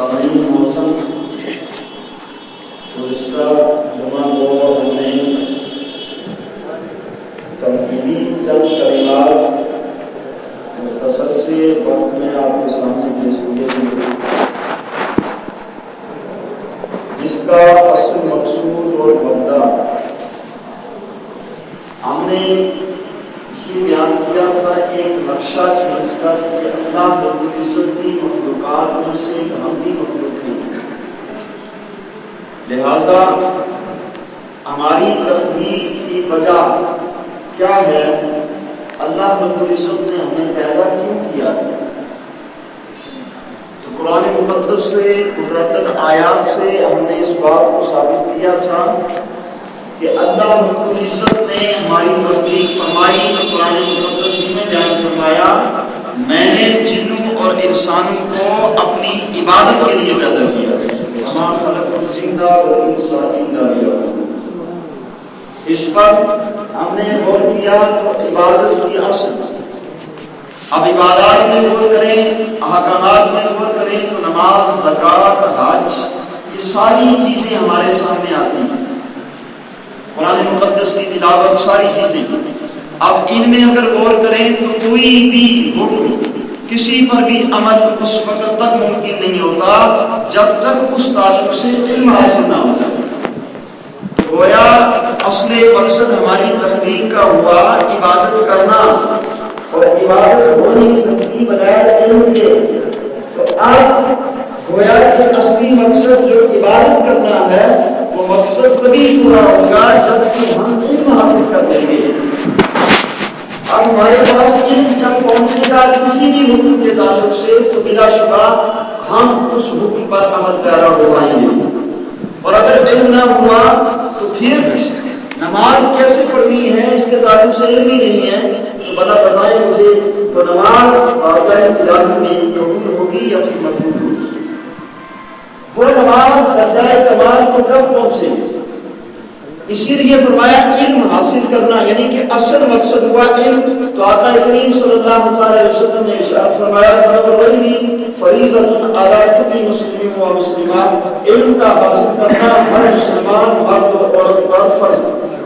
سامعین موسم گزشتہ جمعہ کو ہم نے تنقیدی چند کلمات مختصر سے وقت میں آپ کے سامنے پیش کیے تھے، جس کا اصل مقصود اور مبدا ہم نے یہ بیان کیا تھا کہ ایک نقشہ کھینچ کر کہ اللہ رب العزت کی مخلوقات میں سے ایک ہمدی مخلوق ہے، لہذا ہماری تخلیق کی وجہ کیا ہے؟ اللہ رب العزت نے ہمیں پیدا کیوں کیا ہے؟ تو قرآن مقدس سے متعدد آیات سے ہم نے اس بات کو ثابت کیا تھا کہ اللہ رب العزت نے ہماری تخلیق فرمائی تو قرآن مقدس میں بیان فرمایا، میں نے جنوں اور انسانوں کو اپنی عبادت کے لیے پیدا کیا، ہمارا خلق الجن والانس الا اس پر ہم نے غور کیا تو عبادت کی اصل، اب عبادات میں غور کریں، احکامات میں غور کریں تو نماز، زکوٰۃ، حج، یہ ساری چیزیں ہمارے سامنے آتی ہیں، قرآن مقدس کی تلاوت، ساری چیزیں۔ اب ان میں اگر غور کریں تو کوئی بھی حکم، کسی پر بھی عمل اس وقت تک ممکن نہیں ہوتا جب تک اس تعلق سے علم حاصل نہ ہو جائے۔ گویا اصل مقصد ہماری تخلیق کا ہوا عبادت کرنا، اور عبادت ہو نہیں سکتی بغیر علم کے۔ تو اب گویا کہ اصلی مقصد جو عبادت کرنا ہے وہ مقصد تبھی پورا ہوگا جب کہ ہم علم حاصل کر لیں گے۔ اب ہمارے پاس علم جب پہنچے گا کسی بھی حکم کے تعلق سے تو بلا شبہ ہم اس حکم پر عمل پیرا ہو پائیں گے، اور اگر علم نہ ہوا تو پھر نماز کیسے پڑھنی ہے اس کے تعلق سے علم ہی نہیں ہے تو بلا بتائیں مجھے، تو نماز واقعہ الہی میں قبول ہوگی یا پھر مقبول ہوگی؟ وہ نماز درجۂ کمال کو کب پہنچے؟ اسی لیے فرمایا علم حاصل کرنا، یعنی کہ اصل مقصد ہوا علم۔ تو آقا کریم صلی اللہ علیہ وسلم نے ارشاد فرمایا فریضۃ علی کل مسلم و مسلمہ، علم کا حاصل کرنا ہر مسلمان مرد و عورت پر فرض ہے۔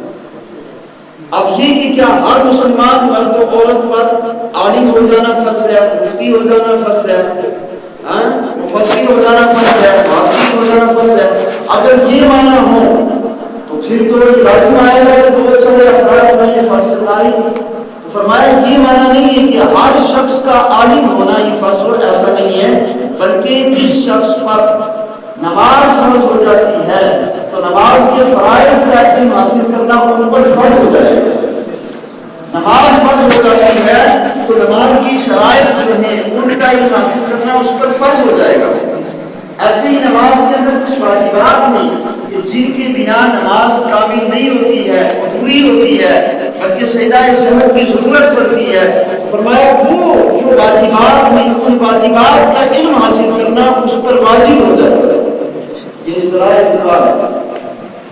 اب یہ کہ کیا ہر مسلمان مرد و عورت پر عالم ہو جانا فرض ہے، مفتی ہو جانا فرض ہے، مفسر ہو جانا فرض ہے، حافظ ہو جانا فرض ہے؟ اگر یہ معنی ہو تو پھر تو لازم آئے گا کہ بہت سارے افراد میں یہ فرض سرکاری۔ تو فرمایا یہ معنی نہیں ہے کہ ہر شخص کا عالم ہونا یہ فرض ہو، ایسا نہیں ہے، بلکہ جس شخص پر نماز فرض ہو جاتی ہے تو نماز کے فرائض کا علم حاصل کرنا ان پر فرض ہو جائے گا۔ نماز فرض ہو جاتی ہے تو نماز کی شرائط جو ہیں ان کا علم حاصل کرنا اس پر فرض ہو جائے گا۔ ایسے ہی نماز کے اندر کچھ واجبات ہیں کہ جن کے بنا نماز کامل نہیں ہوتی ہے، ادھوری ہوتی ہے، بلکہ سجدہ سہو کی ضرورت پڑتی ہے۔ فرمایا وہ جو واجبات ہیں ان واجبات کا علم حاصل کرنا اس پر واجب ہو جاتا ہے۔ یہ اصطلاح ہے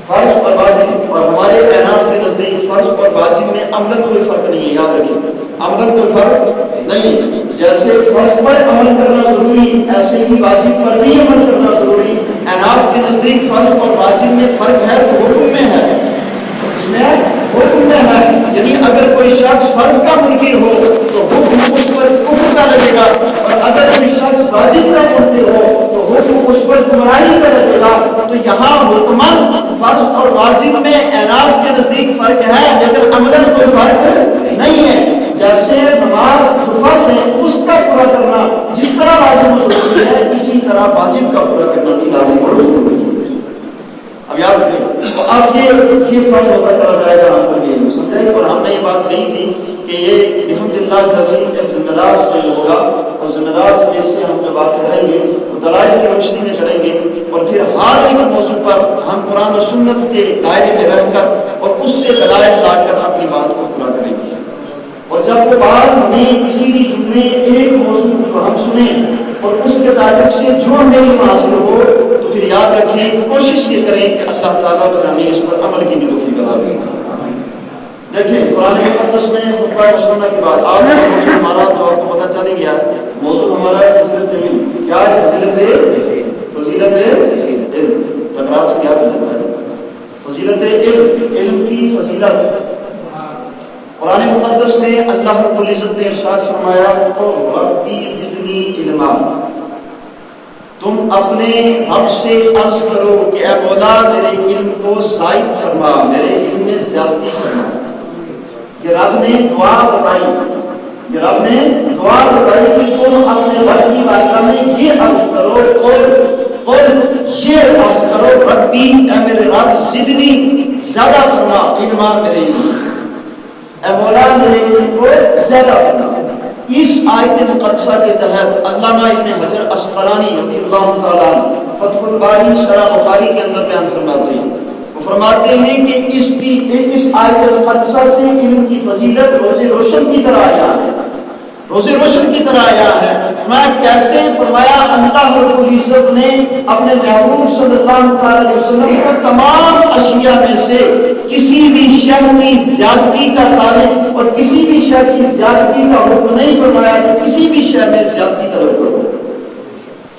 فرض اور واجب، اور ہمارے احناف کے نزدیک فرض اور واجب میں عملاً کوئی فرق نہیں ہے، یاد رکھیے عملاً کوئی فرق نہیں۔ جیسے فرض پر عمل کرنا ضروری ایسے ہی واجب پر بھی عمل کرنا ضروری۔ احناف کے نزدیک فرض اور واجب میں فرق ہے تو حکم میں ہے، اس میں حکم میں ہے، یعنی اگر کوئی شخص فرض کا منکر ہو تو حکم اس پر کفر کا لگے گا، اور اگر کوئی شخص واجب کا منکر ہو تو حکم اس پر گمراہی کا لگے گا۔ تو یہاں حکماً فرض اور واجب میں احناف کے نزدیک فرق ہے، لیکن عملاً کوئی فرق نہیں ہے۔ جیسے نماز جو فرض ہے اس کا پورا کرنا جس طرح واجب ضروری ہے، اسی طرح واجب کا پورا کرنا بھی لازم اور ضروری ہے۔ اب یاد رکھیں، تو اب یہ فرض ہوتا چلا جائے گا، ہم کو یہ سمجھائیں، اور ہم نے یہ بات کہی تھی کہ یہ بحمد اللہ عظیم ایک ذمہ دار سے ہوگا، اور ذمہ دار سے سے ہم جب بات کریں گے تو دلائل کی روشنی میں کریں گے، اور پھر ہر ایک موضوع پر ہم قرآن و سنت کے دائرے میں رہ کر اور اس سے دلائل لا کر اپنی بات کو پورا کریں گے۔ اور جب وہ بات ہمیں کسی بھی جملے ایک موضوع جو ہم سنیں اور اس کے تعلق سے جو ہمیں علم حاصل ہو تو پھر یاد رکھیں، کوشش یہ کریں کہ اللہ تعالیٰ پر ہمیں اس پر عمل کی بھی توفیق عطا فرمائے۔ دیکھیں قرآن مقدس میں خطبہ مسلمہ کی بات آج موضوع ہمارا تو آپ کو پتہ چل گیا، موضوع ہمارا فضیلت علم، کیا ہے فضیلت علم کی فضیلت قرآن مقدس میں اللہ رب العزت نے ارشاد فرمایا تو ربی زدنی علما، تم اپنے رب سے عرض کرو کہ اے مولا میرے علم کو زائد فرما، میرے علم میں زیادتی فرما۔ یہ رب نے دعا بتائی، یہ رب نے دعا بتائی کہ تم اپنے رب کی بارگاہ میں یہ عرض کرو اور یہ عرض کرو ربی اے میرے رب زدنی زیادہ فرما علما، میرے علم اے مولا میرے علم کو زیادہ فرما۔ اس آیت مقدسہ کے تحت علامہ ابن حجر اسقلانی رضی اللہ تعالیٰ فتح الباری شرح بخاری کے اندر بیان فرماتے ہیں، وہ فرماتے ہیں کہ اس آیت مقدسہ سے علم کی فضیلت روزے روشن کی طرح آیا ہے، روزے روشن کی طرح آیا ہے۔ میں کیسے فرمایا اللہ رب العزت نے اپنے محبوب صلی اللہ علیہ وسلم کو تمام اشیاء میں سے کسی بھی شے کی زیادتی کا طالب اور کسی بھی شے کی زیادتی کا حکم نہیں فرمایا کہ کسی بھی شے میں زیادتی طلب کرو،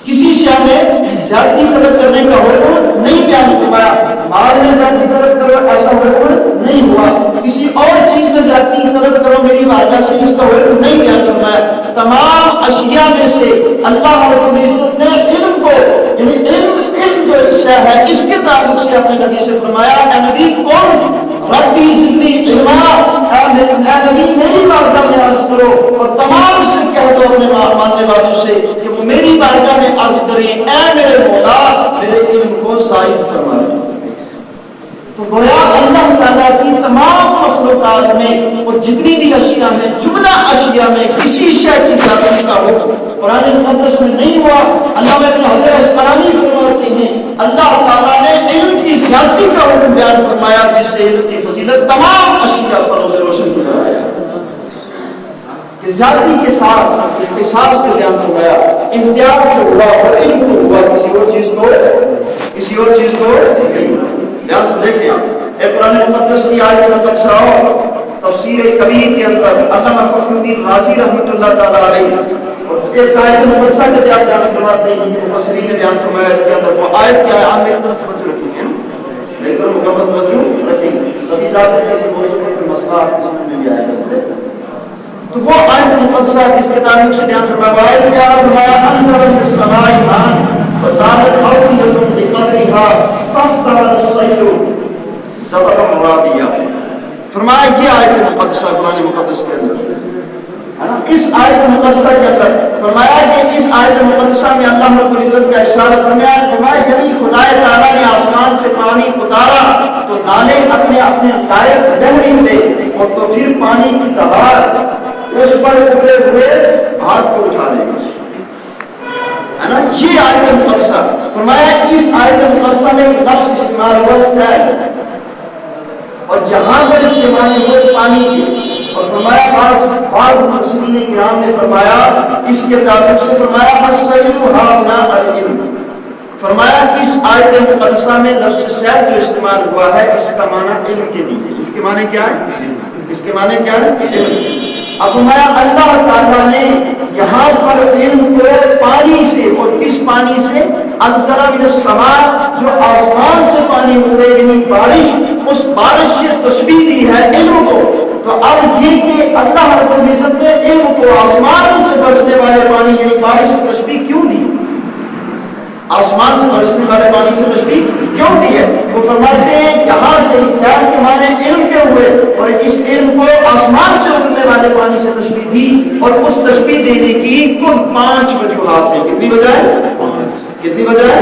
کسی شے میں زیادتی طلب کرنے کا حکم نہیں بیان فرمایا، مال میں زیادتی طلب کرو ایسا حکم نہیں ہوا، کسی اور چیز میں زیادتی طلب کرو میری بارگاہ سے اس کا حکم نہیں بیان فرمایا۔ تمام اشیاء میں سے اللہ رب العزت نے علم کو یعنی علم جو شے ہے اس کے تعلق سے اپنے نبی سے فرمایا اے نبی کون ربی زدنی علما، اے نبی میری بارگاہ میں عرض کرو اور تمام سے کہہ دو اپنے ماننے والوں سے کہ وہ میری بارگاہ میں عرض کریں اے میرے مولا میرے علم کو زائد فرما دیں۔ تو گویا اللہ تعالیٰ کی تمام مخلوقات میں اور جتنی بھی اشیاء ہیں جملہ اشیاء میں کسی شے کی زیادتی کا حکم قرآن مقدس میں نہیں ہوا۔ اللہ ابن حجر اسقلانی فرماتے ہیں اللہ تعالیٰ نے علم کی زیادتی کا حکم بیان فرمایا جس سے علم کی فضیلت تمام اشیاء پر روزے روشن کرایا کہ زیادتی کے ساتھ اختصاص کو بیان فرمایا، اختیار کو ہوا اور علم کو ہوا، کسی اور چیز کو بیان دیکھیں آپ قرآن مقدس کی آیت نمبر 6 تفسیر کبیر کے اندر علامہ فخر الدین رازی رحمۃ اللہ تعالیٰ علیہ اور ایک آیت مقدسہ کے بیان فرماتے ہیں مفسرین نے بیان فرمایا اس کے اندر وہ آیت کیا ہے، آپ ایک طرف توجہ رکھیں گے لیکن مکمل توجہ رکھیں گے کبھی زیادہ کسی موضوع پر مسئلہ آپ کو سمجھ میں بھی آئے گا۔ تو وہ آیت مقدسہ جس کے تعلق سے بیان فرمایا انزل من السماء ماء فسالت اودية بقدرها فاختلط الصيد زبرا رابيا، فرمایا یہ آیت مقدسہ قرآن مقدس کے اندر ہے نا، اس آیت مقدسہ کے اندر فرمایا کہ اس آیت مقدسہ میں اللہ رب العزت کا اشارہ فرمایا یعنی خدا تعالیٰ نے آسمان سے پانی اتارا تو نالے اپنے اپنے لائق بہنے ہوئے اور تو پھر پانی کی دہار اس پر ابھرے ہوئے ہاتھ کو اٹھا لے گا ہے نا۔ یہ آیت مقدسہ فرمایا اس آیت مقدسہ میں لفظ استعمال ہوا سیل اور جہاں پر استعمال ہوئے پانی کی، اور فرمایا بعض مفسرین کرام نے فرمایا اس کے تعلق سے فرمایا السیل ہاہنا العلم، فرمایا اس آیت مقدسہ میں لفظ سیل جو استعمال ہوا ہے اس کا معنی علم کے لیے، اس کے معنی کیا ہے، اس کے معنی کیا ہے علم۔ اب فرمایا اللہ تعالیٰ نے یہاں پر علم کو پانی سے اور کس پانی سے انزل من السماء جو آسمان سے پانی اترے یعنی بارش، اس بارش سے تشبیہ دی ہے علم کو۔ تو اب یہ کہ اللہ رب العزت نے علم کو آسمان سے برسنے والے پانی یعنی بارش سے تشبیہ کیوں دی، آسمان سے برسنے والے پانی سے تشبیہ کیوں دی ہے؟ وہ فرماتے ہیں یہاں سے اس سیل کے معنی علم کے ہوئے اور اس علم کو آسمان سے اترنے والے پانی سے تشبیہ دی، اور اس تشبیہ دینے کی کل 5 وجوہات ہیں۔ کتنی وجہ ہے؟ کتنی وجہ ہے؟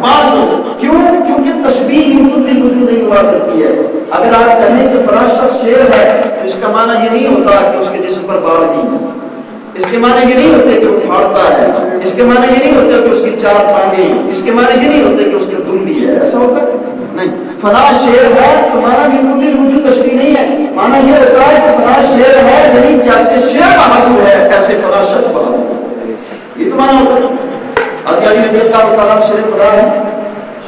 5 وجہ۔ کیوں؟ کیونکہ تشبیہ وجود نہیں ہوا کرتی ہے۔ اگر آپ کہیں کہ فلاں شخص شیر ہے تو اس کا معنی یہ نہیں ہوتا کہ اس کے جسم پر بال نہیں ہے، اس کے معنی یہ نہیں ہوتے کہ وہ پھاڑتا ہے، اس کے معنی یہ نہیں ہوتے کہ اس کی 4 ٹانگیں، اس کے معنی یہ نہیں ہوتے کہ اس کی دم بھی ہے، ایسا ہوتا ہے نہیں۔ فلاں شیر ہے تو معنی بھی وجود تشبیہ نہیں ہے، معنی یہ ہوتا ہے کہ فلاں شیر ہے یعنی جیسے شیر بہادر ہے ایسے فلاں شخص بہادر ہے، یہ تو معنی ہوتا ہے۔ علی نبی اللہ تعالیٰ شیر خدا ہے،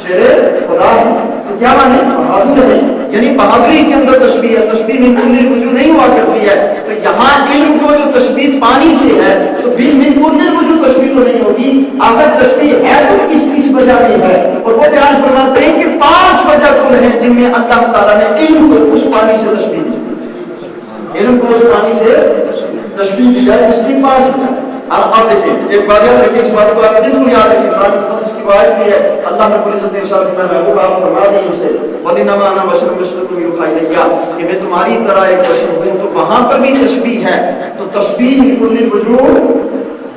شیر خدا ہے تو کیا معنی بہادر ہے، یعنی بہادری کے اندر تشبیہ ہے، تشبیہ من کل وجود نہیں ہوا کرتی ہے۔ تو یہاں علم کو جو تشبیہ پانی سے ہے تو بھی من کل وجود تشبیہ تو نہیں ہوگی، اگر تشبیہ ہے تو کس وجہ میں ہے؟ اور وہ بیان فرماتے ہیں کہ 5 وجہ کل ہیں جن میں اللہ تعالیٰ نے علم کو اس پانی سے تشبیہ دی، علم کو اس پانی سے تشبیہ دی جائے، اس کی 5 وجہ۔ آپ دیکھیں ایک بات یاد رکھیں، اس بات کو آپ بالکل یاد رکھیں، قرآن مقدس کی بات بھی ہے، اللہ رب العزت نے ارشاد فرمایا محبوب آپ فرما دیں اسے وَإِنَّمَا أَنَا بَشَرٌ مِثْلُكُمْ يُوحَىٰ إِلَيَّ کہ میں تمہاری طرح ایک بشر ہوں، تو وہاں پر بھی تشبیہ ہے، تو تشبیہ من کل الوجوہ،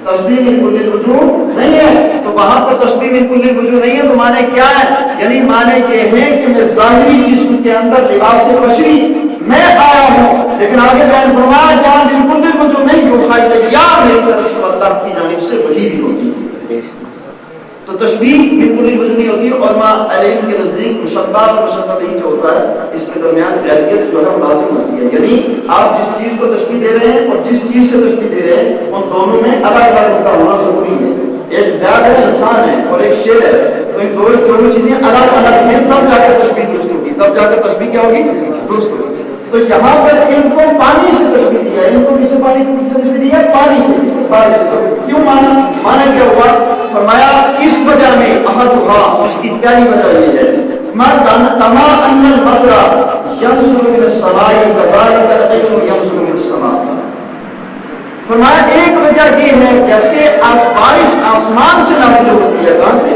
تشبیہ من کل الوجوہ نہیں ہے، تو وہاں پر تشبیہ من کل الوجوہ نہیں ہے، تو معنی کیا ہے؟ یعنی معنی یہ ہے کہ میں ظاہری جسم کے اندر لباس بشری میں آیا ہوں، لیکن آگے بیان فرمایا جہاں بالکل بھی مجھے نہیں یوحیٰ الیہ میری طرف سے اللہ کی جانب سے وحی بھی ہوتی ہے، تو تشبیہ بالکل بھی نہیں ہوتی۔ علماء علیہ کے نزدیک مشبہ اور مشبہ جو ہوتا ہے اس کے درمیان غیریت جو ہے لازم ہوتی ہے، یعنی آپ جس چیز کو تشبیہ دے رہے ہیں اور جس چیز سے تشبیہ دے رہے ہیں ان دونوں میں الگ الگ کا ہونا ضروری ہے، ایک زیادہ انسان ہے اور ایک شیر ہے، تو ان دونوں چیزیں الگ الگ ہیں، تب جا کر تشبیہ درست ہوگی، تب جا کر تشبیہ کیا ہوگی؟ درست ہوگی۔ تو یہاں پر ان کو پانی سے تشبیہ دیا ہے، ان کو کس سے پانی سے تشبیہ دیا ہے؟ پانی سے، اس کے بارش سے۔ کیوں مانا کیا ہوا؟ فرمایا اس وجہ میں احدھا، اس کی پہلی وجہ یہ ہے تما ان المطر ينزل من السماء كذلك العلم ينزل من السماء۔ فرمایا ایک وجہ یہ ہے جیسے بارش آسمان سے نازل ہوتی ہے، کہاں سے؟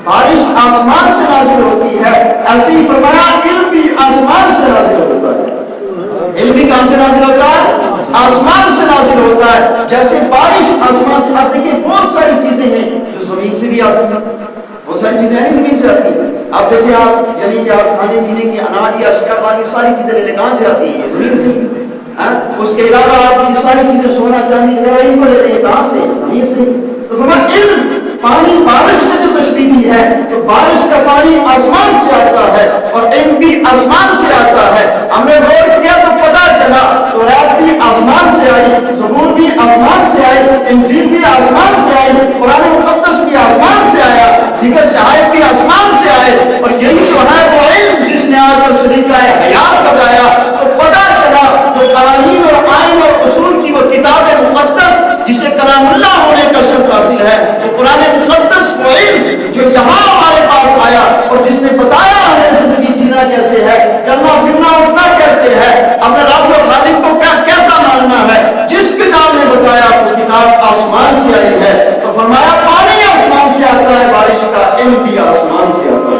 بارش آسمان سے نازل ہوتی ہے، ایسے ہی فرمایا علم بھی آسمان سے نازل ہوتا ہے، علم بھی کہاں سے نازل ہوتا ہے؟ آسمان سے نازل ہوتا ہے، جیسے بارش آسمان سے آتی ہے۔ بہت ساری چیزیں ہیں جو زمین سے بھی آتی ہیں، بہت ساری چیزیں ہیں زمین سے آتی ہیں، آپ دیکھیں آپ یعنی کہ آپ کھانے پینے کی اناج یا اشیاء پانی ساری چیزیں لیتے کہاں سے آتی ہیں؟ زمین سے۔ اس کے علاوہ آپ کی ساری چیزیں سونا چاندی وغیرہ ان کو لیتے ہیں کہاں سے؟ زمین سے۔ تو فرمایا علم پانی بارش میں جو تشبیہ کی ہے تو بارش کا پانی آسمان سے آتا ہے اور علم بھی آسمان سے آتا ہے۔ ہم نے غور کیا تو پتا چلا تورات بھی آسمان سے آئی، زبور بھی آسمان سے آئی، انجیل بھی آسمان سے آئی، قرآن مقدس بھی آسمان سے آیا، دیگر شہائد بھی آسمان سے آئے، اور یہی تو ہے وہ علم جس نے آج کل طریقہ حیات بتایا۔ تو پتا چلا جو قوانین اور آئین اور اصول کی وہ کتاب مقدس جسے کلام اللہ ہونے کا شرط حاصل ہے، تو قرآن مقدس وہ علم جو یہاں ہمارے پاس آیا اور جس نے بتایا ہمیں زندگی جینا کیسے ہے، چلنا پھرنا اٹھنا کیسے ہے، اپنے رب و خالق کو کیسا ماننا ہے، جس کتاب نے بتایا وہ کتاب آسمان سے آئی ہے۔ تو فرمایا پانی آسمان سے آتا ہے، بارش کا علم بھی آسمان سے آتا ہے۔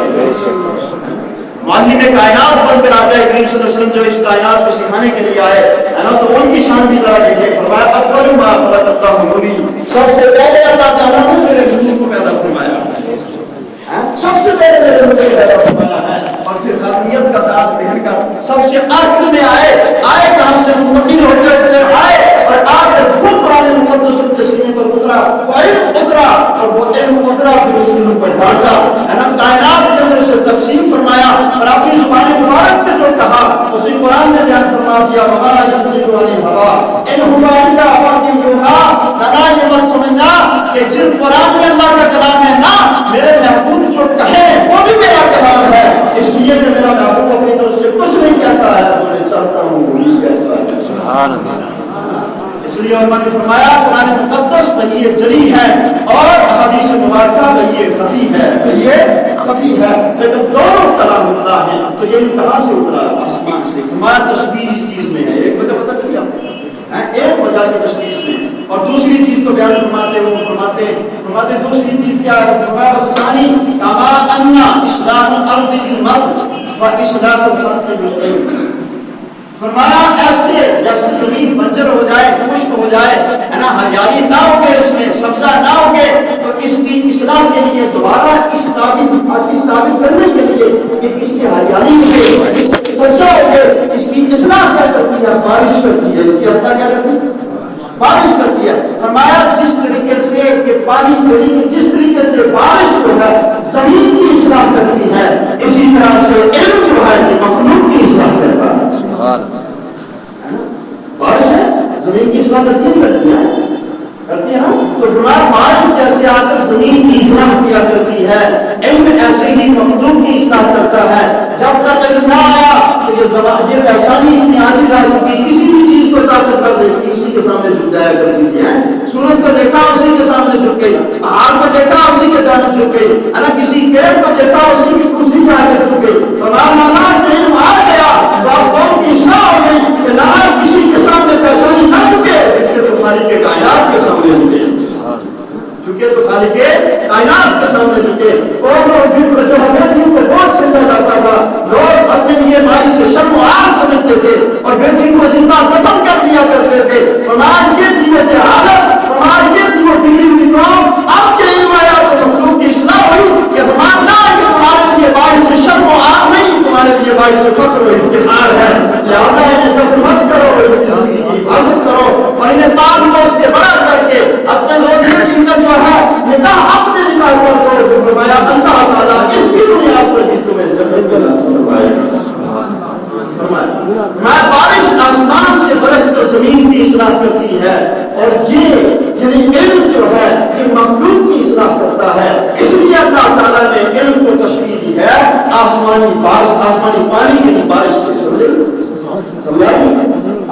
معلم کائنات پر پھر آتا ہے کریم صلی اللہ علیہ وسلم جو اس کائنات کو سکھانے کے لیے آئے ہے نا، تو ان کی شان بھی ذرا دیکھیں۔ فرمایا اکبر ما خلق اللہ نوری، سب سے پہلے اللہ تعالیٰ نے میرے نور کو پیدا فرمایا، سب سے پہلے میرے نور کو پیدا فرمایا ہے، اور پھر خاتمیت کا تاج پہن کر سب سے آخر میں آئے کہاں سے؟ متقین ہو کر آئے اور آ کر خود قرآن مقدس کے سینے پر اترا، وہ علم اترا اور وہ علم اترا پھر اس کے اوپر ڈالتا ہے نا، کائنات کے اندر سے تقسیم فرمایا اور اپنی زبان مبارک سے جو کہا اسی قرآن نے بیان فرما دیا وما ينطق عن الهوى ان هو الا وحی یوحیٰ۔ لگا یہ مت سمجھنا کہ جن قرآن میں اللہ کا کلام ہے نا، میرے محبوب جو کہے وہ بھی میرا کلام ہے، اس لیے کہ میرا محبوب اپنی طرف سے کچھ نہیں کہتا ہے، جو میں چاہتا ہوں وہی کہتا ہے۔ سبحان اللہ۔ اس لیے علماء نے فرمایا قرآن مقدس وحی جلی ہے اور احادیث مبارکہ وحی خفی ہے، وحی خفی ہے، لیکن دونوں کلام اللہ ہیں۔ تو یہ کہاں سے اترا؟ آسمان سے۔ فرمایا تشبیہ اس چیز میں ہے، ایک وجہ پتہ چلی آپ کو، ایک وجہ کی تشبیہ میں، اور دوسری چیز تو بیان فرماتے دوسری چیز کیا ہے؟ فرمایا ثانی کما ان اصلاح الارض بالمرء واصلاح الخلق بالعلم۔ فرمایا ایسے جیسے زمین بنجر ہو جائے، خشک ہو جائے ہے نا، ہریالی نہ ہوگے، اس میں سبزہ نہ ہوگے، تو اس کی اصلاح کے لیے دوبارہ اس ثابت کرنے کے لیے کہ اس سے ہریالی ہوگی، سبزہ ہوگے، اس کی اصلاح کیا کرتی ہے؟ بارش کرتی ہے۔ اس کی اصلاح کیا کرتی ہے؟ بارش کرتی ہے۔ فرمایا جس طریقے سے کہ پانی جس طریقے سے بارش جو ہے زمین کی اصلاح کرتی ہے، اسی طرح سے علم جو ہے کہ مخلوق کی اصلاح کرتا ہے۔ بارش ہے زمین کی اصلاح کرتی ہے نا، تو فرمایا بارش جیسے آ کر زمین کی اصلاح کیا کرتی ہے، علم ایسے ہی مخلوق کی اصلاح کرتا ہے۔ جب تک علم نہ آیا تو یہ پریشانی اتنی عاجز آ چکی، کسی بھی چیز کو طاقت کر دیتی، کے سامنے جھک جایا کرتی تھی. سورج کو دیکھا اسی کے سامنے جھک گئی, پہاڑ کو دیکھا اسی کے سامنے جھک گئی, کسی پیڑ کو دیکھا اسی کی کرسی پہ آ کے جھک گئی. مولانا علم آ گیا تو آپ قوم کی اصلاح ہو گئی کہ نہ کسی کے سامنے پریشانی نہ جھکے, تو خالق کے کائنات کے سامنے جھکے, چونکہ تو خالق کے کائنات کے سامنے جھکے. اور جو ہمیں جن کو بہت سمجھا جاتا تھا, لوگ اپنے لیے بارش سے شرم و آر سمجھتے تھے اور پھر جن کو زندہ دفن کر دیا کرتے تھے. فرمایا یہ تھی وجہ حالت, فرمایا یہ تھی وہ بگڑی ہوئی قوم. آپ کے علم آیا تو مخلوق کی اصلاح ہوئی کہ فرمانا کہ تمہارے لیے بارش سے شرم و آر نہیں, تمہارے لیے بارش سے فخر و افتخار ہے. لہٰذا انہیں دفن مت کرو, زندگی کی حفاظت کرو اور انہیں پاک دوست کے بڑا کر کے اپنے روزے کی جو ہے نکاح اپنے نکاح کر دو. فرمایا اللہ تعالیٰ اس کی بنیاد پر بھی تمہیں جنت کا نصیب فرمائے. میں بارش آسمان سے برس کر زمین کی اصلاح کرتی ہے, اور یہ یعنی علم جو ہے یہ مخلوق کی اصلاح کرتا ہے. اس لیے اللہ تعالیٰ نے علم کو تشبیہ دی ہے آسمانی بارش, آسمانی پانی کی بارش سے. سمجھا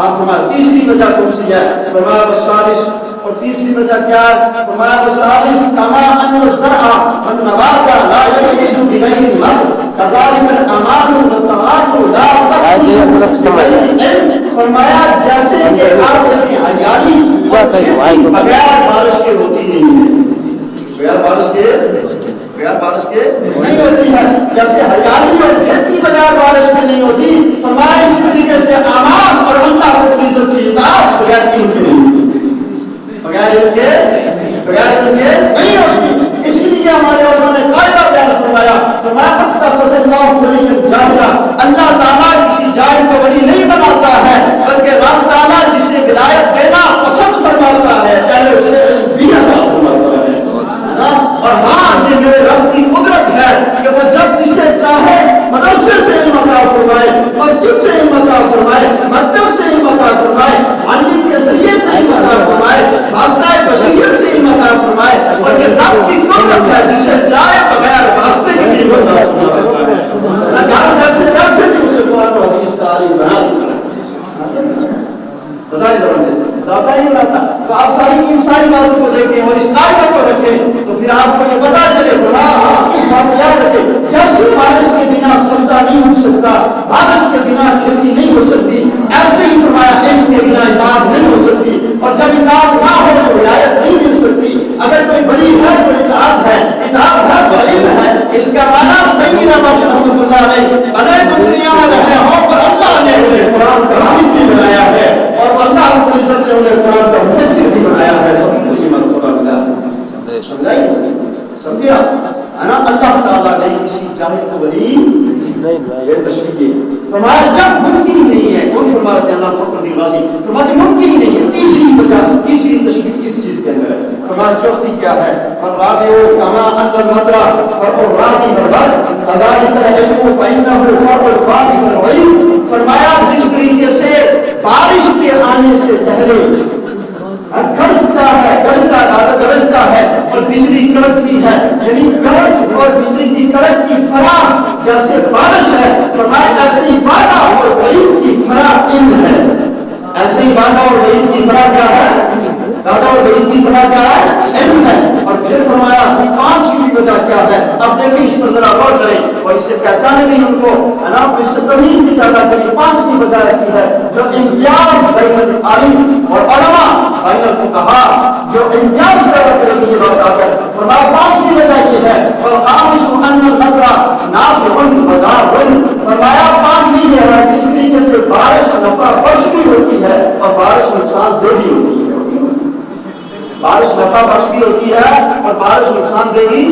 آپ ہماری تیسری وجہ کون سی ہے؟ فرمایا بسالش, اور تیسری وجہ کیا ہے؟ فرمایا بسالش کما ان الزرع والنبات لا يعيش بغير الماء كذلك الاعمال والطاعات لا تحصل بغير العلم. فرمایا جیسے کہ آپ کی ہریالی بغیر بارش کے ہوتی نہیں ہے, بغیر بارش کے نہیں ہوتی ہے, جیسے ہریالی اور کھیتی بغیر بارش کے نہیں ہوتی. فرمایا اس طریقے سے اعمال اور اللہ رب العزت کی اطاعت بغیر علم کے نہیں ہوتی, بغیر علم کے نہیں ہوتی. اس لیے ہمارے علماء نے قاعدہ بیان فرمایا, اللہ تعالیٰ کسی جاہل کو ولی نہیں بناتا ہے, بلکہ رب تعالیٰ جسے ولایت دینا پسند فرماتا ہے پہلے اسے بھی عطا فرماتا ہے. اور ہاں یہ میرے رب کی قدرت ہے کہ وہ جب جسے چاہے مدرسے سے علم عطا فرمائے, مسجد سے علم عطا فرمائے, مکتب سے علم عطا فرمائے, معلم کے ذریعے سے علم عطا فرمائے, واسطہ بشریت سے علم عطا فرمائے. اور یہ رب کی قدرت ہے جسے چاہے بغیر واسطے کی علم عطا فرمائے. گھر سے بھی اسے قرآن و حدیث تعلیم بنا داتا ہی رہتا. تو آپ ساری باتوں کو دیکھیں اور اس قاعدے کو رکھیں تو پھر آپ کو یہ پتا چلے بات یاد رکھیں. جیسے بارش کے بنا سبزہ نہیں ہو سکتا, بارش کے بنا کھیتی نہیں ہو سکتی, ایسے ہی فرمایا علم کے بنا اطاعت نہیں ہو سکتی, اور جب اطاعت نہ ہو تو ولایت نہیں مل سکتی. اگر کوئی بڑی ہے تو اطاعت ہے تو علم ہے. اس کا معنی سیدنا بخش رحمۃ اللہ علیہ بڑے دنیا میں رہے ہوں پر اللہ نے انہیں قرآن کا حامل بھی بنایا ہے, اور اللہ رب العزت نے انہیں قرآن کا مفسر بھی بنایا ہے. سمجھے آپ؟ اللہ تعالیٰ نے کسی جاہل کو ولی یہ تشریح کی. فرمایا جب ممکن ہی نہیں ہے, کون فرماتے ہیں اللہ فخر غازی, فرماتے ممکن ہی نہیں ہے. تیسری وجہ, تیسری تشریح کس چیز کے اندر ہے؟ فرمایا چوتھی کیا ہے؟ فرماتے ہو کما ان المطر اور راضی برباد کذالک العلم فانه هو القاضي بالغیب. فرمایا جس طریقے سے بارش کے آنے سے پہلے گرجتا ہے اور بجلی کڑکتی ہے, یعنی گرج اور بجلی کی کڑک کی فرا جیسے بارش ہے, فرمایا ایسے ہی وعدہ اور وعید کی فرا علم ہے. ایسے ہی وعدہ اور وعید کی فرا کیا ہے؟ وعدہ اور وعید کی فرا کیا ہے؟ علم ہے. اور پھر فرمایا پانچویں وجہ کیا ہے؟ اب دیکھیں اس پر ذرا غور کریں اور اس سے پہچانے بھی ان کو اس سے تمیز بھی پیدا کریں. پانچویں وجہ ایسی ہے جو امتیاز بین العالم اور علماء بین الفقہاء جو امتیاز پیدا کرے گی. یہ بات آ کر فرمایا پانچویں وجہ یہ ہے اور خامس ان القطرہ نافع وضار. فرمایا پانچویں یہ ہے جس طریقے سے بارش نفع بخش بھی ہوتی ہے اور بارش نقصان دہ بھی ہوتی ہے. بارش نفع بخش بھی ہوتی ہے اور بارش نقصان دہ بھی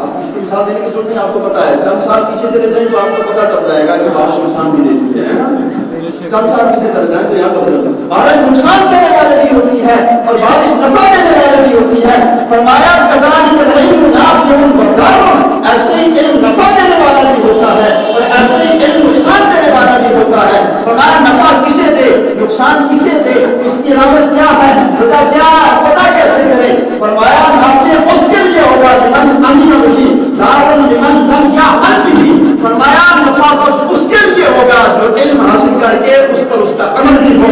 آپ اس کی مثال دینے کی ضرورت نہیں, آپ کو پتا ہے. چند سال پیچھے چلے جائیں تو آپ کو پتا چل جائے گا کہ بارش نقصان بھی دیتی ہے نا. چند سال پیچھے چلے جائیں تو یہاں پر بارش نقصان دینے والے بھی ہوتی ہے اور بارش نفع دینے والے بھی ہوتی ہے. فرمایا کذالک العلم نافع وضار, ایسے ہی علم نفع دینے والا بھی ہوتا ہے اور ایسے ہی علم نقصان دینے والا بھی ہوتا ہے. فرمایا نفع کسے دے, نقصان کسے دے, اس کی علامت کیا ہے, پتا کیا ہے, پتا کیسے کرے؟ فرمایا نافع اس کے لیے ہوگا لمن امین بھی دارن لمن لم یعمل بھی. فرمایا نفع بخش اس کے لیے ہوگا جو علم حاصل کر کے اس پر اس کا عمل بھی ہو.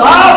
7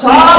7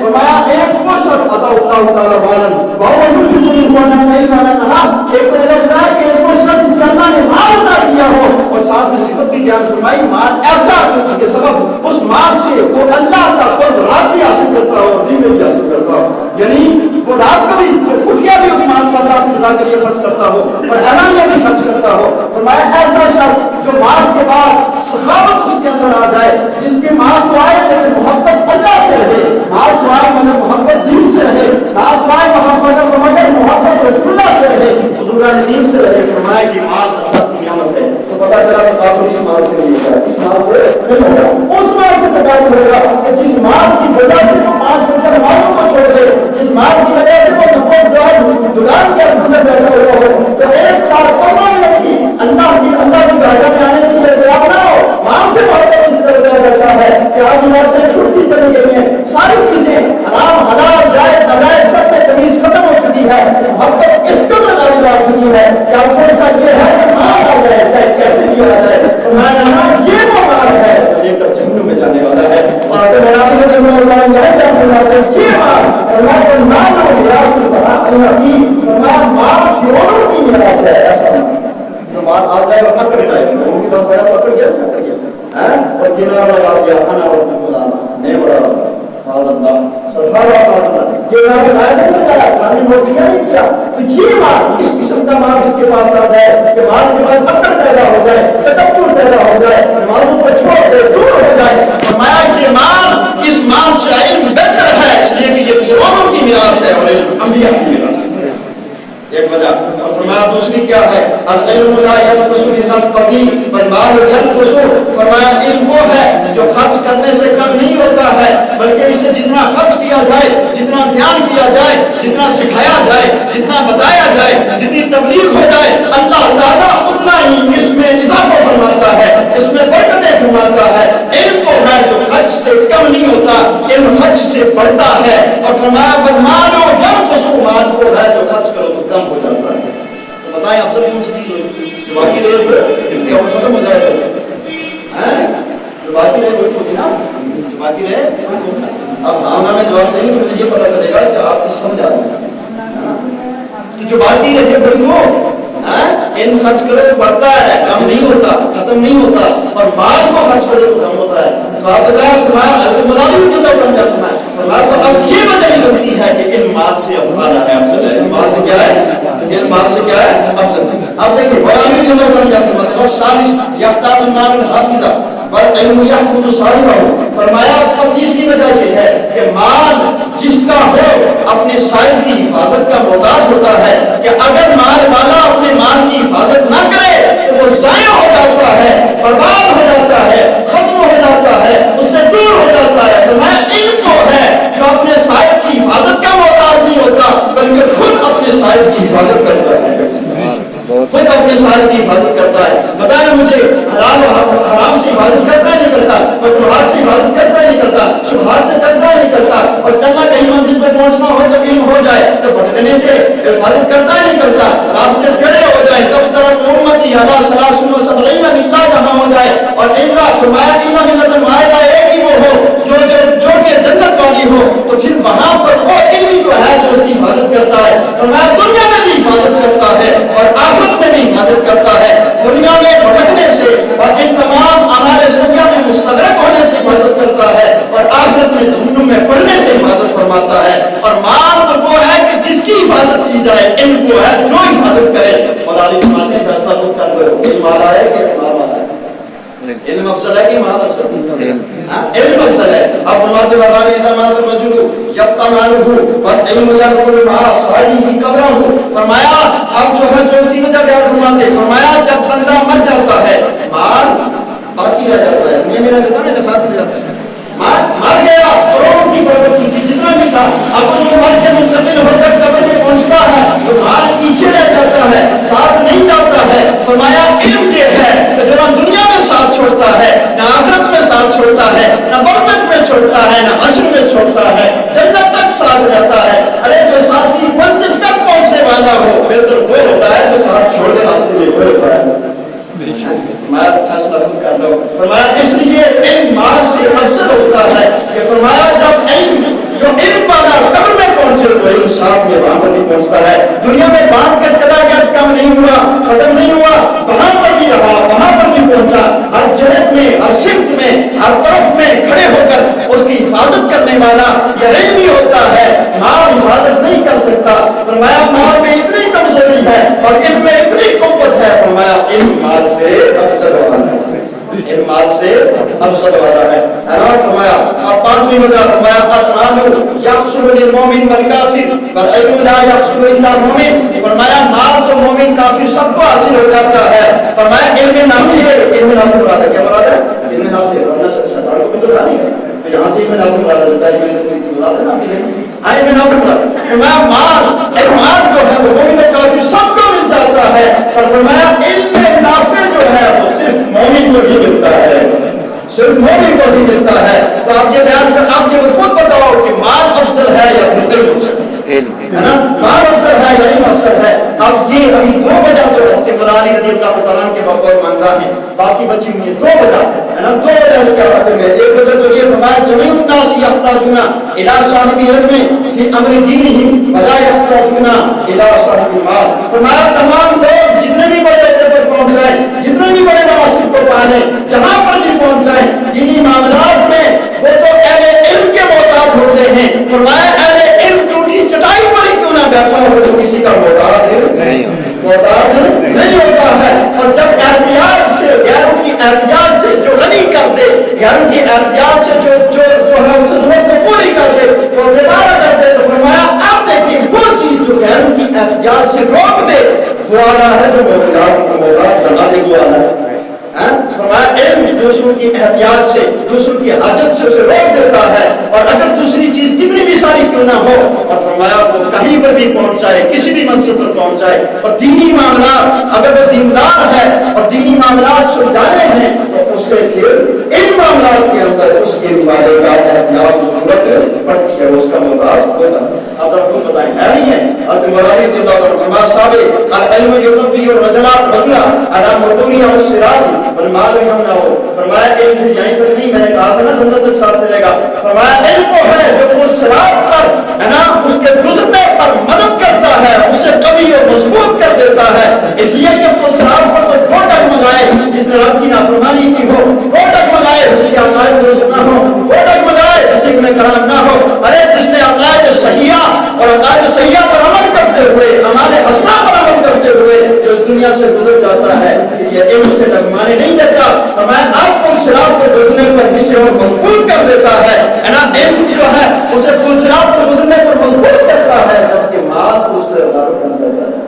فرمایا ایک وہ شخص عطا اللہ تعالیٰ والن بہت نہیں مانا کہا ایک کو لگتا ہے کہ ایک وہ شخص جس سے اللہ نے مال عطا کیا ہو اور ساتھ میں صفت بھی بیان فرمائی مال ایسا کے سبب اس مال سے وہ اللہ کا قرب رات بھی حاصل کرتا ہو اور دن میں بھی حاصل کرتا ہو یعنی وہ رات کو بھی خفیہ بھی اس مال پر اللہ کی رضا کے لیے خرچ کرتا ہو اور اعلانیہ بھی خرچ کرتا ہو فرمایا ایسا شخص جو مال کے بعد سخاوت اس کے اندر آ جائے جس کے مال تو آئے لیکن محبت اللہ سے رہے مال تو آئے مگر محبت دین سے رہے مال تو آئے مگر محبت رسول اللہ سے رہے حضور دین سے رہے فرمایا کہ مال اللہ کی نعمت ہے تو پتا چلا کہ کافر اس مال سے نہیں ہے اس مال سے نہیں ہوگا اس مال سے پتا چلے گا کہ جس مال کی وجہ سے وہ 5 گھنٹے مالوں کو چھوڑ دے جس مال کی وجہ سے وہ دکان کے اندر بیٹھا ہوا ہو تو 1 سال قربان رکھی اللہ کی گاڑیوں میں آنے کے لیے تیار نہ ہو وہاں سے محبت اس طرح کرتا ہے کہ آج وہاں سے چھٹی چلی گئی ہے ساری چیزیں حرام حلال جائز ناجائز سب میں تمیز ختم ہو چکی ہے محبت اس قدر غالب آ چکی ہے کہ آپ سوچتا یہ ہے کہ مال آ جائے چاہے کیسے بھی آ جائے تو میں یہ وہ مال ہے لے کر جہنم میں جانے والا ہے اور اگر میں آپ کو یہ مال اور میں مال ہو گیا اللہ کی مال کیوں کی میراث ہے ایسا مال آ جائے اور پکڑ جائے ان کے پاس آیا پکڑ گیا اور کنارا لگا دیا کھانا اور نہیں بڑا یہ مال اس قسم کا مال اس کے پاس آ جائے کہ مال کے بعد پکڑ پیدا ہو جائے تکبر پیدا ہو جائے مالوں کو چھوڑ دے دور ہو جائے فرمایا کہ مال اس مال سے علم بہتر ہے اس لیے کہ یہ فرعونوں کی میراث ہے اور علم انبیاء کی میراث ہے ایک وجہ اور فرمایا دوسری کیا ہے العلم لا ينقص الا الفقير والمال ينقص فرمایا علم وہ ہے جو خرچ کرنے سے کم نہیں ہوتا ہے بلکہ اسے جتنا خرچ کیا جائے جتنا بیان کیا جائے جتنا سکھایا جائے جتنا بتایا جائے جتنی تبلیغ ہو جائے اللہ تعالیٰ اتنا ہی اس میں اضافہ فرماتا ہے اس میں برکتیں فرماتا ہے علم وہ ہے جو خرچ سے کم نہیں ہوتا علم خرچ سے بڑھتا ہے اور فرمایا والمال ينقص مال وہ ہے جو خرچ کرو تو کم ہو جاتا ہے تو بتائیں آپ سب چیز جو باقی رہے ختم ہو جائے گا جو باقی رہے وہ ہوگی نا جو باقی رہے اب ہاں میں جواب دیں گے مجھے یہ پتا چلے گا کہ آپ اس سمجھا جو باقی رہے وہی ہو علم خرچ کرو تو بڑھتا ہے کم نہیں ہوتا ختم نہیں ہوتا اور مال کو خرچ کرو تو کم ہوتا ہے تو آپ بتایا تمہارا ملازم کتنا بن جاتا ہے تو اب یہ وجہ بنتی ہے کہ علم مال سے افضل ہے افضل ہے مال سے کیا ہے علم مال سے کیا ہے افضل اب دیکھیے بڑا کتنا بن جاتا ہے بس 40 یافتہ المال حافظہ پر علم یحفظ صاحبہ فرمایا تیسری وجہ یہ ہے کہ مال جس کا ہو اپنے صاحب کی حفاظت کا محتاج ہوتا ہے کہ اگر مال والا اپنے مال کی حفاظت نہ کرے تو وہ ضائع ہو جاتا ہے برباد ہو جاتا ہے ختم ہو جاتا ہے اس سے دور ہو جاتا ہے فرمایا علم تو ہے جو اپنے صاحب کی حفاظت کا محتاج نہیں ہوتا بلکہ خود اپنے صاحب کی حفاظت کرتا ہے خود اپنے صاحب کی حفاظت کرتا ہے بتائیں مجھے حرام سے حفاظت کرتا ہے نہیں کرتا مکروہات سے حفاظت کرتا ہے نہیں کرتا شبہات سے کرتا ہے نہیں کرتا اور چلنا کہیں منزل پہ پہنچنا ہو تو علم ہو جائے تو بھٹکنے سے حفاظت کرتا ہے نہیں کرتا راستے کھڑے ہو جائے تب طرف امت یادا صلاح سنو سب رہی میں نکلا جمع ہو جائے اور علم فرمایا کہ ملت معاہدہ ایک ہی وہ ہو جو کہ جنت والی ہو تو پھر وہاں پر وہ علم جو ہے جو اس کی حفاظت کرتا ہے فرمایا دنیا میں بھی حفاظت کرتا ہے اور آخرت میں بھی حفاظت کرتا ہے دنیا میں بھٹکنے سے اور ان تمام ہمارے سنیا میں مستغرق ہونے سے حفاظت کرتا ہے اور آخرت میں جہنم میں پڑنے سے حفاظت فرماتا ہے اور مال تو وہ ہے کہ جس کی حفاظت کی جائے علم وہ ہے جو حفاظت کرے اور عالم نے فیصلہ خود کر لو علم والا ہے کہ مال والا ہے علم افضل ہے کہ مال افضل ہے علم افضل ہے اب فرماتے ہیں راوی زمانہ رجل جب تمانہ بس علم یقول ما صاحب قبرہ فرمایا اب جو ہے جو اسی وجہ بیان فرماتے فرمایا جب بندہ مر جاتا ہے مال باقی رہ جاتا ہے یہ میرا جاتا ہے ساتھ لے جاتا ہے مر گیا کروڑوں کی برکت کی تھی جتنا بھی تھا اب وہ مر کے منتقل ہو کر قبر میں پہنچتا ہے تو مال پیچھے رہ جاتا ہے ساتھ نہیں جاتا ہے فرمایا علم یہ ہے کہ جو دنیا میں ساتھ چھوڑتا ہے نہ آخرت میں ساتھ چھوڑتا ہے نہ برزخ میں چھوڑتا ہے نہ حشر میں چھوڑتا ہے جنت تک ساتھ رہتا ہے ارے جو ساتھی منزل تک پہنچنے والا ہو بہتر وہ ہوتا ہے جو ساتھ چھوڑ کے راستے میں وہ ہوتا ہے فرمایا اس لیے علم مال سے افضل ہوتا ہے کہ فرمایا جب علم افضل والا ہے نا فرمایا. اب پانچویں وجہ فرمایا المال یحصل للمؤمن والکافر والعلم لا يحصل الا المؤمن. فرمایا مال تو مومن کافر سب کو حاصل ہو جاتا ہے. فرمایا علم نافع ہے. علم نافع مراد ہے کیا مراد ہے؟ علم نافع ورنہ سرکار کو بھی تو نہیں ہے تو یہاں سے علم نافع مراد ہوتا ہے. مراد ہے نا علم نافع مراد. فرمایا مال جو ہے وہ مومن کافر سب کو مل جاتا ہے. اور فرمایا علم نافع جو ہے وہ صرف مومن کو ہی ملتا ہے, صرف مومن کو ہی ملتا ہے. تو آپ یہ بیان کر آپ یہ خود بتاؤ کہ مال افضل ہے یا پھر علم افضل ہے نا؟ مال افضل ہے یا علم افضل ہے؟ اب یہ ابھی دو وجہ جو ہے کہ مولانا رضی اللہ تعالیٰ کے بقول مانگا ہے, باقی بچی ہوئی دو وجہ ہے نا. دو وجہ اس کے بارے میں ایک وجہ تو یہ فرمایا جمیع الناس یحتاجون الی صاحب علم فی امر دینہم ولا یحتاجون الی صاحب المال. فرمایا تمام لوگ جتنے بھی بڑے عہدے پر پہنچ جائیں, جتنے بھی بڑے مناصب کو پا لیں, جہاں پر بھی پہنچ جائیں, دینی معاملات میں وہ تو اہل علم کے محتاج ہوتے ہیں. فرمایا اہل علم کی چٹائی پر ہی کیوں نہ بیٹھا ہو تو کسی کا محتاج نہیں ہوتا ہے. اور جب احتیاط سے غیروں کی احتیاط سے جو غنی کر دے, غیروں کی احتیاط سے جو ہے اس ضرورت کو پوری کر دے, جو گزارا کر دے, تو فرمایا آپ دیکھیے وہ چیز جو غیروں کی احتیاط سے روک دے وہ آنا ہے جو محتاج بنا دے وہ آنا ہے. فرمایا علم دوسروں کی احتیاط سے, دوسروں کی حاجت سے اسے روک دیتا ہے. اور اگر دوسری چیز کتنی بھی ساری کیوں نہ ہو, اور فرمایا وہ کہیں پر بھی پہنچ جائے, کسی بھی منصب پر پہنچ جائے, اور دینی معاملات اگر وہ دیندار ہے اور دینی معاملات سلجھانے ہیں تو اس سے پھر ان معاملات کے اندر اس کے والے کا احتیاط ضرورت پڑتی ہے, اس کا محتاج ہوتا ہے. اب آپ کو بتائیں ہے نہیں ہے حضرت مولانا رضی اللہ عنہ صاحب العلم یربی الرجلات رجلا علی مطوری الصراط والمال یمنع. فرمایا علم یہیں پر نہیں, میں نے کہا تھا نا جنت تک ساتھ چلے گا. فرمایا علم وہ ہے جو اس صراط پر ہے نا اس کے گزرنے پر مدد کرتا ہے, اسے قوی اور مضبوط کر دیتا ہے. اس لیے کہ وہ صراط پر تو وہ ڈگمگائے جس نے رب کی نافرمانی کی ہو, وہ ڈگمگائے جس کے عقائد درست نہ ہو, وہ ڈگمگائے جس میں کرام نہ ہو. ارے جس نے عقائد صحیحہ اور عقائد صحیحہ پر عمل کرتے ہوئے, اعمال حسنہ پر عمل کرتے ہوئے جو اس دنیا سے گزر جاتا ہے, یہ علم سے ڈگمانے نہیں دیتا. میں آپ کو صراط پر گزرنے پر کسی اور مضبوط کر دیتا ہے نا. علم جو ہے اسے صراط پر گزرنے پر مضبوط کرتا ہے, جبکہ مال کو اس سے رکاوٹ بن جاتا ہے,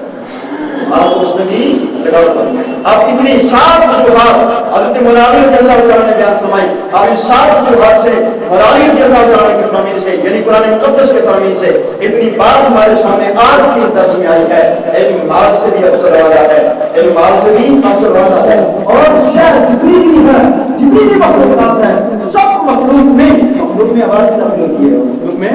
مال کو اس میں بھی رکاوٹ بن جاتا ہے. اب اتنی سات وجوہات حضرت مولانا رضی اللہ تعالیٰ نے بیان فرمائی. اب اس سات وجوہات سے مولانا رضی اللہ تعالیٰ کے فرامین سے یعنی قرآن مقدس کے فرامین سے اتنی بات ہمارے سامنے آج کی اس درس میں آئی ہے. علم مال سے بھی افضل والا ہے, علم مال سے بھی افضل والا ہے. اور شاید جتنی بھی ہے, جتنی بھی مخلوقات ہیں, سب مخلوق میں آواز بھی داخل ہوتی ہے, مخلوق میں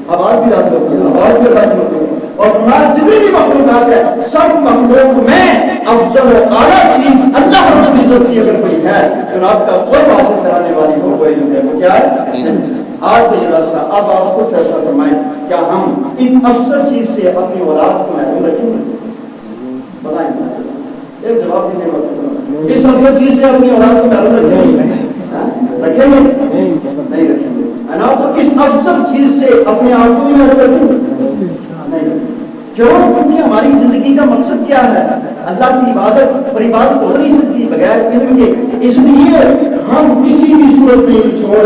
آواز بھی داخل ہوتی ہے, آواز بھی داخل ہوتی ہے. اور ہمارا جتنی بھی مخلوقات ہے سب مخلوق میں افضل و اعلیٰ چیز اللہ رب العزت کی اگر کوئی ہے تو آپ کا کوئی حاصل کرانے والی ہو کوئی نہیں ہے, وہ کیا ہے آج کا یہ راستہ. اب آپ کو فیصلہ فرمائیں کیا ہم ان افضل چیز سے اپنی اولاد کو محروم رکھیں گے؟ بتائیں, ایک جواب دینے والا اس افضل چیز سے اپنی اولاد کو محروم رکھیں گے؟ رکھیں گے نہیں رکھیں گے ہے نا. تو اس افضل چیز سے اپنے آپ کو بھی محروم رکھیں گے نہیں. کیوں؟ کیونکہ ہماری زندگی کا مقصد کیا ہے؟ اللہ کی عبادت, اور عبادت ہو نہیں سکتی بغیر علم کے. اس لیے ہم کسی بھی صورت میں چھوڑ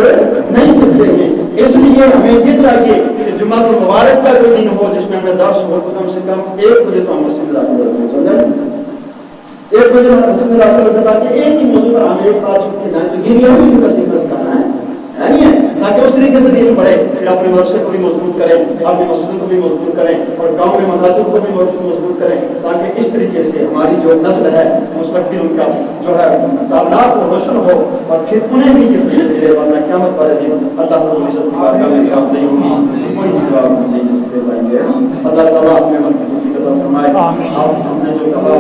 نہیں سکتے ہیں. اس لیے ہمیں یہ چاہیے کہ جمعہ المبارک کا کوئی دن ہو جس میں ہمیں درس ہو, کم سے کم 1 بجے تو ہم مسجد میں داخل ہوتے ہیں. سمجھا 1 بجے ہم مسجد میں داخل ہوتے ہیں تاکہ ایک ہی موضوع پر ہم ایک بات چھوٹ کے جائیں تو یہ نہیں کا سیکھنا سکھانا ہے نہیں ہے, تاکہ اس طریقے سے دین پڑھے, پھر اپنے مدرسے کو بھی مضبوط کریں, اپنے مسجد کو بھی مضبوط کریں, اور گاؤں میں مساجد کو بھی مضبوط کریں, تاکہ اس طریقے سے ہماری جو نسل ہے مستقبل ان کا جو ہے تعلق و روشن ہو, اور پھر انہیں بھی یہ ملے, ورنہ قیامت والے دن اللہ کو عزت کی بارگاہ میں جواب نہیں ہوگی, کوئی بھی جواب نہیں دے سکتے پائیں گے. اللہ تعالیٰ ہمیں فرمائے. آپ ہم نے جو کہا